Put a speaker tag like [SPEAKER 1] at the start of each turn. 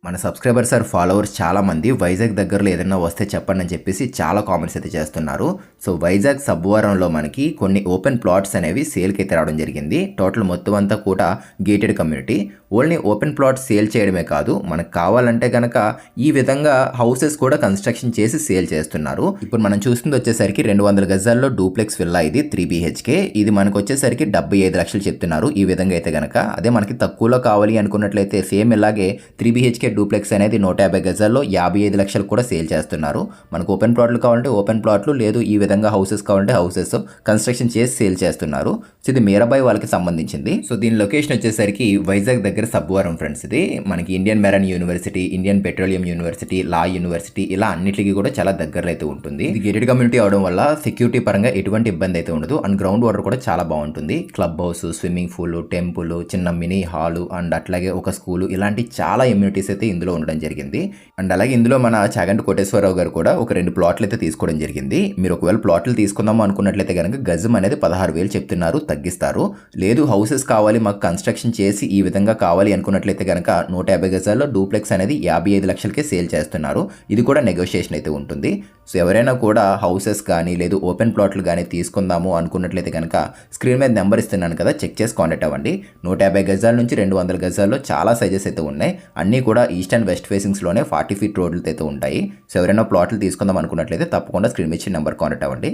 [SPEAKER 1] మన subscribers are followers చాలామంది వైజాగ్ దగ్గరలో ఏదైనా వస్తే చెప్పండి అని చెప్పేసి చాలా కామెంట్స్ అయితే చేస్తున్నారు. సో వైజాగ్ సబ్వరంలో మనకి కొన్ని ఓపెన్ ప్లాట్స్ అనేవి సేల్కి అయితే రావడం జరిగింది. టోటల్ మొత్తం అంతా కూడా gated community. Only open plots sale చేయడమే కాదు, మనకు కావాలంటే కనుక ఈ విధంగా హౌసెస్ కూడా కన్స్ట్రక్షన్ చేసి సేల్ చేస్తున్నారు. ఇప్పుడు మనం చూస్తుంది వచ్చేసరికి 200 గజాల్లో డూప్లెక్స్ విల్లా, ఇది 3 BHK. ఇది మనకు వచ్చేసరికి 75 లక్షలు చెప్తున్నారు. ఈ విధంగా అయితే కనుక అదే మనకి తక్కువలో కావాలి అనుకున్నట్లయితే సేమ్ ఇలాగే 3 BHK డూప్లెక్స్ అనేది 150 గజాల్లో 55 లక్షలు కూడా సేల్ చేస్తున్నారు. మనకు ఓపెన్ ప్లాట్లు కావాలంటే ఓపెన్ ప్లాట్లు, లేదు ఈ విధంగా హౌసెస్ కావాలంటే హౌసెస్ కన్స్ట్రక్షన్ చేసి సేల్ చేస్తున్నారు. సో ఇది మీరాబాయి వాళ్ళకి సంబంధించింది. సో దీని లొకేషన్ వచ్చేసరికి వైజాగ్ దగ్గర సబ్వరం ఫ్రెండ్స్. ఇది మనకి Indian marine university, Indian petroleum university, లా యూనివర్సిటీ ఇలా అన్నిటికీ కూడా చాలా దగ్గరలో అయితే ఉంటుంది. ఇది గేటెడ్ కమ్యూనిటీ అవడం వల్ల సెక్యూరిటీ పరంగా ఎటువంటి ఇబ్బంది అయితే ఉండదు. అండ్ గ్రౌండ్ వాటర్ కూడా చాలా బాగుంటుంది. Club house, swimming pool, temple, చిన్న మినీ హాల్ అండ్ అట్లాగే ఒక స్కూల్, ఇలాంటి చాలా ఇమ్యూనిటీస్ అయితే ఇందులో ఉండడం జరిగింది. అండ్ అలాగే ఇందులో మన చాగంటి కోటేశ్వరరావు గారు కూడా ఒక 2 ప్లాట్లు అయితే తీసుకోవడం జరిగింది. మీరు ఒకవేళ ప్లాట్లు తీసుకుందాము అనుకున్నట్లయితే కనుక గజం అనేది 16,000 చెప్తున్నారు, తగ్గిస్తారు. లేదు హౌసెస్ కావాలి మాకు కన్స్ట్రక్షన్ చేసి ఈ విధంగా కావాలి అనుకున్నట్లయితే కనుక 150 గజాల్లో డూప్లెక్స్ అనేది 55 లక్షలకే సేల్ చేస్తున్నారు. ఇది కూడా నెగోషియేషన్ అయితే ఉంటుంది. సో ఎవరైనా కూడా హౌసెస్ కానీ లేదు ఓపెన్ ప్లాట్లు కానీ తీసుకుందాము అనుకున్నట్లయితే కనుక స్క్రీన్ మీద నెంబర్ ఇస్తున్నాను కదా, చెక్ చేసి కాంటాక్ట్ అవ్వండి. 150 గజాల నుంచి 200 గజాల్లో చాలా సైజెస్ అయితే ఉన్నాయి. అన్నీ కూడా ఈస్ట్ అండ్ వెస్ట్ ఫేసింగ్స్లోనే 40 ఫీట్ రోడ్లతో అయితే ఉంటాయి. సో ఎవరైనా ప్లాట్లు తీసుకుందాం అనుకున్నట్లయితే తప్పకుండా స్క్రీన్ మీద నెంబర్ కాంటాక్ట్ అవ్వండి.